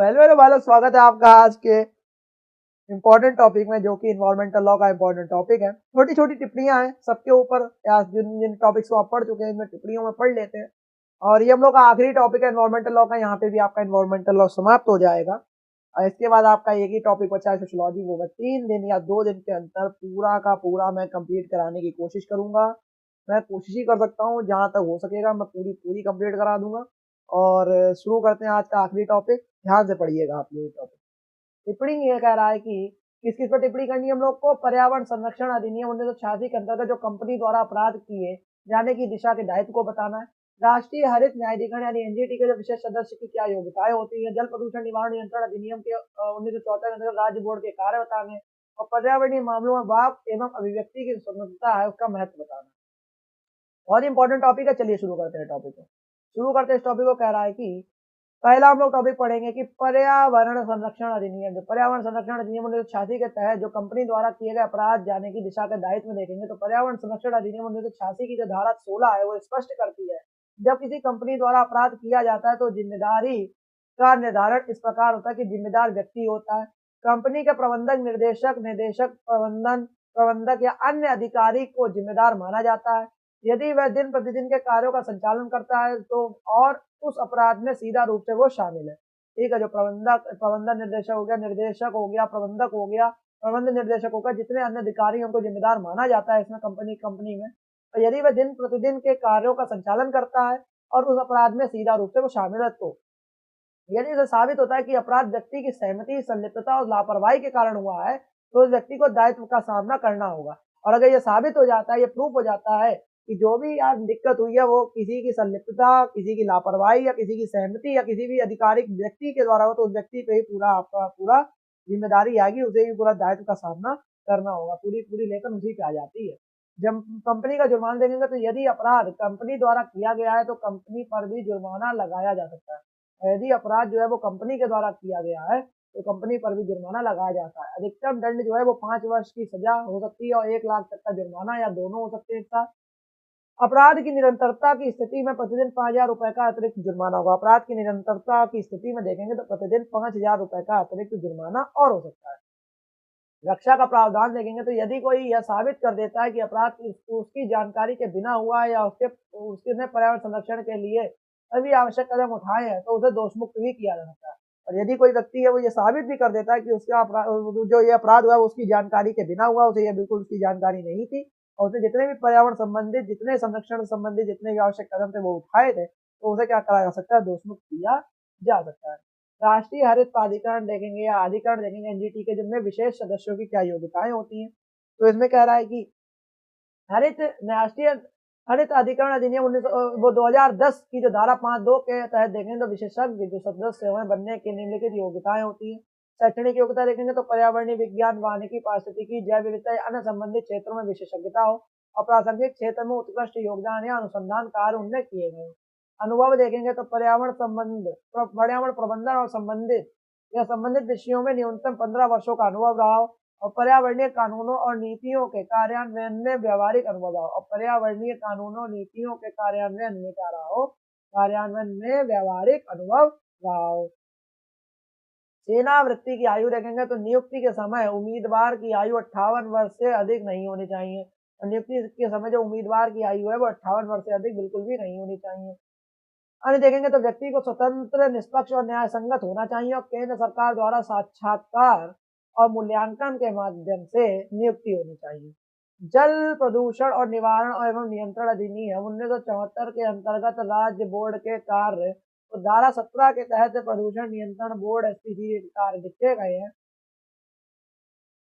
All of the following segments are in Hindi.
हेलो हेलो भाई लोग, स्वागत है आपका आज के इम्पोर्टेंट टॉपिक में, जो कि इन्वायरमेंटल लॉ का इम्पोर्टेंट टॉपिक है। छोटी छोटी टिप्पणियां हैं सबके ऊपर, या जिन जिन टॉपिक्स को आप पढ़ चुके हैं इनमें टिप्पणियों में पढ़ लेते हैं। और ये हम लोग का आखिरी टॉपिक है इन्वायरमेंटल लॉ का। यहाँ पे भी आपका इन्वायरमेंटल लॉ समाप्त हो जाएगा और इसके बाद आपका एक ही टॉपिक बचा है सोशियोलॉजी। वो मैं 3 दिन या 2 दिन के अंदर पूरा का पूरा मैं कंप्लीट कराने की कोशिश करूंगा। मैं कोशिश ही कर सकता हूँ, जहां तक हो सकेगा मैं पूरी पूरी कंप्लीट करा दूंगा। और शुरू करते हैं आज का आखिरी टॉपिक। ध्यान से पढ़िएगा आप लोग टॉपिक। टिप्पणी ये कह रहा है कि किस किस पर टिप्पणी करनी है हम लोग को। पर्यावरण संरक्षण अधिनियम 1986 के अंतर्गत जो कंपनी द्वारा अपराध किए जाने की दिशा के दायित्व को बताना है। राष्ट्रीय हरित न्यायाधिकरण यानी एनजीटी के जो विशेष सदस्य की क्या योग्यताएं होती है। जल प्रदूषण निवारण नियंत्रण अधिनियम के 1974 के अंतर्गत राज्य बोर्ड के कार्य बताने। और पर्यावरणीय मामलों में वाक एवं अभिव्यक्ति की स्वतंत्रता है, उसका महत्व बताना। बहुत इंपॉर्टेंट टॉपिक है। चलिए शुरू करते हैं टॉपिक को। शुरू करते हैं इस टॉपिक को। कह रहा है कि पहला हम लोग टॉपिक पढ़ेंगे कि पर्यावरण संरक्षण अधिनियम। जो पर्यावरण संरक्षण अधिनियम 1986 के तहत जो कंपनी द्वारा किए गए अपराध जाने की दिशा के दायित्व में देखेंगे तो पर्यावरण संरक्षण अधिनियम 1986 की जो धारा 16 है वो स्पष्ट करती है, जब किसी कंपनी द्वारा अपराध किया जाता है तो जिम्मेदारी का निर्धारण इस प्रकार होता है कि जिम्मेदार व्यक्ति होता है, कंपनी के प्रबंधक, निर्देशक, निदेशक, प्रबंधक या अन्य अधिकारी को जिम्मेदार माना जाता है यदि वह दिन प्रतिदिन के कार्यों का संचालन करता है तो, और उस अपराध में सीधा रूप से वो शामिल है। ठीक है, जो प्रबंधन निर्देशक हो गया, निर्देशक हो गया, प्रबंधक हो गया, प्रबंध निर्देशक हो गया, जितने अन्य अधिकारी उनको जिम्मेदार माना जाता है इसमें कंपनी में। तो यदि वह दिन प्रतिदिन के कार्यों का संचालन करता है और उस अपराध में सीधा रूप से वो शामिल है, तो यदि इसे साबित होता है कि अपराध व्यक्ति की सहमति, संलिप्तता और लापरवाही के कारण हुआ है तो उस व्यक्ति को दायित्व का सामना करना होगा। और अगर ये साबित हो जाता है, ये प्रूफ हो जाता है कि जो भी यार दिक्कत हुई है वो किसी की संलिप्तता, किसी की लापरवाही या किसी की सहमति या किसी भी आधिकारिक व्यक्ति के द्वारा हो, तो उस व्यक्ति पे ही पूरा आपका पूरा जिम्मेदारी आएगी, उसे ही पूरा दायित्व का सामना करना होगा। पूरी पूरी लेकर उसी पे आ जाती है। जब कंपनी का जुर्माना देंगे तो यदि अपराध कंपनी द्वारा किया गया है तो कंपनी पर भी जुर्माना लगाया जा सकता है। यदि अपराध जो है वो कंपनी के द्वारा किया गया है तो कंपनी पर भी जुर्माना लगाया जाता है। अधिकतम दंड जो है वो 5 वर्ष की सजा हो सकती है और 1 लाख तक का जुर्माना या दोनों हो सकते हैं एक साथ। अपराध की निरंतरता की स्थिति में प्रतिदिन 5,000 रुपए का अतिरिक्त जुर्माना होगा। अपराध की निरंतरता की स्थिति में देखेंगे तो प्रतिदिन 5,000 रुपए का अतिरिक्त जुर्माना और हो सकता है। रक्षा का प्रावधान देखेंगे तो यदि कोई यह साबित कर देता है कि अपराध उसकी जानकारी के बिना हुआ है या उसने पर्यावरण संरक्षण के लिए सभी आवश्यक कदम उठाए हैं तो उसे दोषमुक्त भी किया जा सकता है। और यदि कोई व्यक्ति है वो ये साबित भी कर देता है कि उसका जो ये अपराध हुआ है वो उसकी जानकारी के बिना हुआ, उसे यह बिल्कुल उसकी जानकारी नहीं थी और उसने जितने भी पर्यावरण संबंधित, जितने संरक्षण संबंधित जितने भी आवश्यक कदम थे वो उठाए थे, तो उसे क्या करा जा सकता है, दोषमुक्त किया जा सकता है। राष्ट्रीय हरित प्राधिकरण देखेंगे या अधिकरण देखेंगे एनजीटी के, जिनमें विशेष सदस्यों की क्या योग्यताएं होती हैं। तो इसमें कह रहा है कि राष्ट्रीय हरित अधिकरण अधिनियम 2010 की जो धारा 5(2) के तहत देखेंगे तो विशेषज्ञ जो सदस्य हुए बनने की निम्नलिखित योग्यताएं होती हैं। शैक्षणिक योग्यता देखेंगे तो पर्यावरणीय विज्ञान, वानिकी, पारिस्थितिकी, जैव विविधता या अन्य संबंधित क्षेत्रों में विशेषज्ञता हो और प्रासंगिक क्षेत्र में उत्कृष्ट योगदान या अनुसंधान कार्य उनने किए गए। अनुभव देखेंगे तो पर्यावरण प्रबंधन और संबंधित विषयों में न्यूनतम 15 वर्षों का अनुभव रहा हो और पर्यावरणीय कानूनों और नीतियों के कार्यान्वयन में व्यावहारिक अनुभव रहा हो। और पर्यावरणीय कानूनों और नीतियों के कार्यान्वयन में क्या रहा हो, कार्यान्वयन में व्यावहारिक अनुभव रहा हो। सेनावृत्ति की आयु देखेंगे तो नियुक्ति के समय उम्मीदवार की आयु 58 वर्ष से अधिक नहीं होनी चाहिए। और नियुक्ति के समय जो उम्मीदवार की आयु है वो 58 वर्ष से अधिक बिल्कुल भी नहीं होनी चाहिए। अन्य देखेंगे तो व्यक्ति को स्वतंत्र, निष्पक्ष और न्याय संगत होना चाहिए और केंद्र सरकार द्वारा साक्षात्कार और मूल्यांकन के माध्यम से नियुक्ति होनी चाहिए। जल प्रदूषण और निवारण एवं नियंत्रण अधिनियम 1974 के अंतर्गत राज्य बोर्ड के कार्य तो धारा 17 के तहत प्रदूषण नियंत्रण बोर्ड एसपीसी कार्य लिखे गए हैं।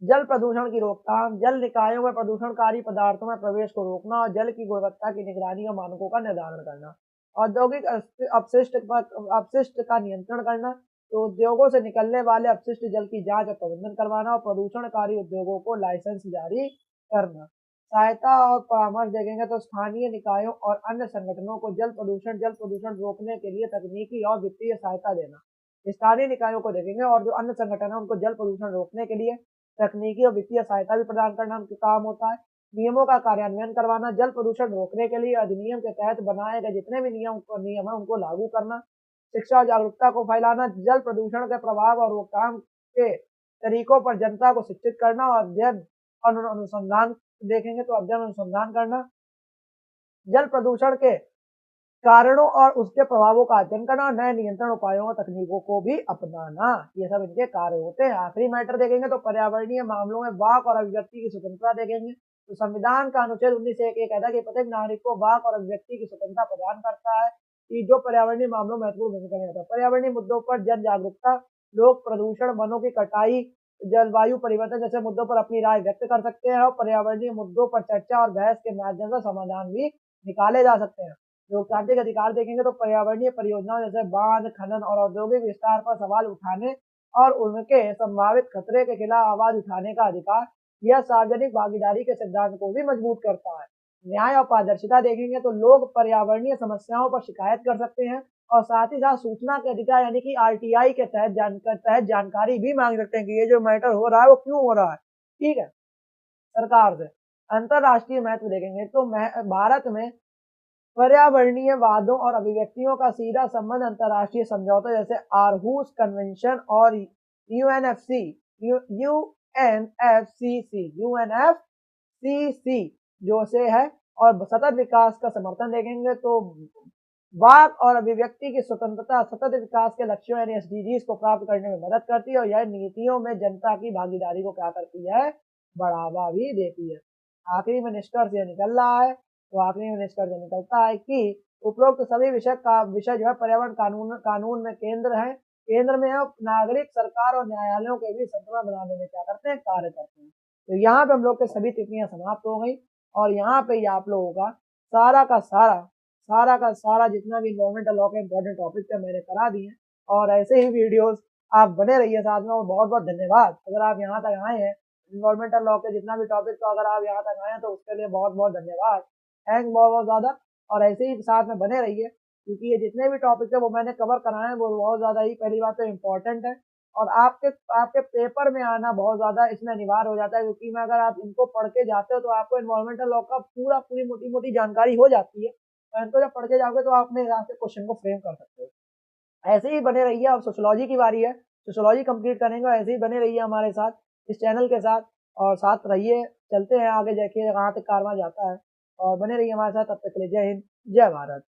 जल प्रदूषण की रोकथाम, जल निकायों में प्रदूषणकारी पदार्थों में प्रवेश को रोकना और जल की गुणवत्ता की निगरानी और मानकों का निर्धारण करना। औद्योगिक अपशिष्ट का नियंत्रण करना, तो उद्योगों से निकलने वाले अपशिष्ट जल की जांच और प्रबंधन करवाना और प्रदूषणकारी उद्योगों को लाइसेंस जारी करना। सहायता और परामर्श देखेंगे तो स्थानीय निकायों और अन्य संगठनों को जल प्रदूषण रोकने के लिए तकनीकी और वित्तीय सहायता देना। स्थानीय निकायों को देखेंगे और जो अन्य संगठन है उनको जल प्रदूषण रोकने के लिए तकनीकी और वित्तीय सहायता भी प्रदान करना उनका काम होता है। नियमों का कार्यान्वयन करवाना, जल प्रदूषण रोकने के लिए अधिनियम के तहत बनाए गए जितने भी नियम है उनको लागू करना। शिक्षा और जागरूकता को फैलाना, जल प्रदूषण के प्रभाव और रोकथाम के तरीकों पर जनता को शिक्षित करना और अध्ययन और अनुसंधान देखेंगे तो अध्ययन अनुसंधान करना, जल प्रदूषण के कारणों और उसके प्रभावों का अध्ययन करना और नए नियंत्रण उपायों और तकनीकों को भी अपनाना, ये सब इनके कार्य होते हैं। आखिरी मैटर देखेंगे तो पर्यावरणीय मामलों में वाक और अभिव्यक्ति की स्वतंत्रता देखेंगे। तो संविधान का अनुच्छेद 19(1) ये कहता है कि प्रत्येक नागरिक को वाक और अभिव्यक्ति की स्वतंत्रता प्रदान करता है कि जो पर्यावरणीय मामलों में महत्वपूर्ण भूमिका निभाता है। पर्यावरणीय मुद्दों पर जन जागरूकता, लोग प्रदूषण, वनों की कटाई, जलवायु परिवर्तन जैसे मुद्दों पर अपनी राय व्यक्त कर सकते हैं और पर्यावरणीय मुद्दों पर चर्चा और बहस के माध्यम से समाधान भी निकाले जा सकते हैं। लोकतांत्रिक अधिकार देखेंगे तो पर्यावरणीय परियोजनाओं जैसे बांध, खनन और औद्योगिक विस्तार पर सवाल उठाने और उनके संभावित खतरे के खिलाफ आवाज उठाने का अधिकार, यह सार्वजनिक भागीदारी के सिद्धांत को भी मजबूत करता है। न्याय और पारदर्शिता देखेंगे तो लोग पर्यावरणीय समस्याओं पर शिकायत कर सकते हैं और साथ ही साथ सूचना के अधिकार यानी कि आरटीआई के तहत जानकारी भी मांग सकते हैं कि ये जो मैटर हो रहा है वो क्यों हो रहा है। ठीक है, सरकार से अंतरराष्ट्रीय महत्व देखेंगे तो भारत में पर्यावरणीय वादों और अभिव्यक्तियों का सीधा संबंध अंतरराष्ट्रीय समझौतों जैसे आरहूस कन्वेंशन और यूएनएफसीसी जो से है। और सतत विकास का समर्थन देखेंगे तो वाक और अभिव्यक्ति की स्वतंत्रता सतत विकास के लक्ष्यों यानी एसडीजीज को प्राप्त करने में मदद करती है और यह नीतियों में जनता की भागीदारी को क्या करती है, बढ़ावा भी देती है। आखिरी में निष्कर्ष यह निकल रहा है तो आखिरी में निष्कर्ष निकलता है कि उपरोक्त सभी विषय जो है पर्यावरण कानून में केंद्र में है, नागरिक, सरकार और न्यायालयों के भी संतुलन बनाने में क्या करते हैं, कार्य करते हैं। तो यहाँ पे हम लोग के सभी टिप्पणियां समाप्त हो गई और यहाँ पे ही आप लोगों का सारा का सारा जितना भी इन्वायरमेंटल लॉ के इंपॉर्टेंट टॉपिक थे मैंने करा दिए और ऐसे ही वीडियोस आप बने रहिए साथ में। और बहुत बहुत धन्यवाद अगर आप यहाँ तक आए हैं, इन्वायरमेंटल लॉ के जितना भी टॉपिक तो अगर आप यहाँ तक आए हैं तो उसके लिए बहुत बहुत धन्यवाद, थैंक्स बहुत बहुत ज़्यादा। और ऐसे ही साथ में बने रहिए क्योंकि ये जितने भी टॉपिक है वो मैंने कवर कराए हैं वो बहुत ज़्यादा ही पहली बात तो इम्पोर्टेंट है और आपके पेपर में आना बहुत ज़्यादा इसमें अनिवार्य हो जाता है क्योंकि मैं अगर आप इनको पढ़ के जाते हो तो आपको इन्वायरमेंटल लॉ का पूरी मोटी मोटी जानकारी हो जाती है और इनको जब पढ़ के जाओगे तो आप अपने हिसाब से क्वेश्चन को फ्रेम कर सकते हो। ऐसे ही बने रहिए। अब सोशियोलॉजी की बारी है, सोशियोलॉजी कंप्लीट करेंगे और ऐसे ही बने रहिए हमारे साथ इस चैनल के साथ और साथ रहिए, चलते हैं आगे देखिए कहाँ तक कारवां जाता है और बने रहिए हमारे साथ। तब तक के लिए जय हिंद, जय भारत।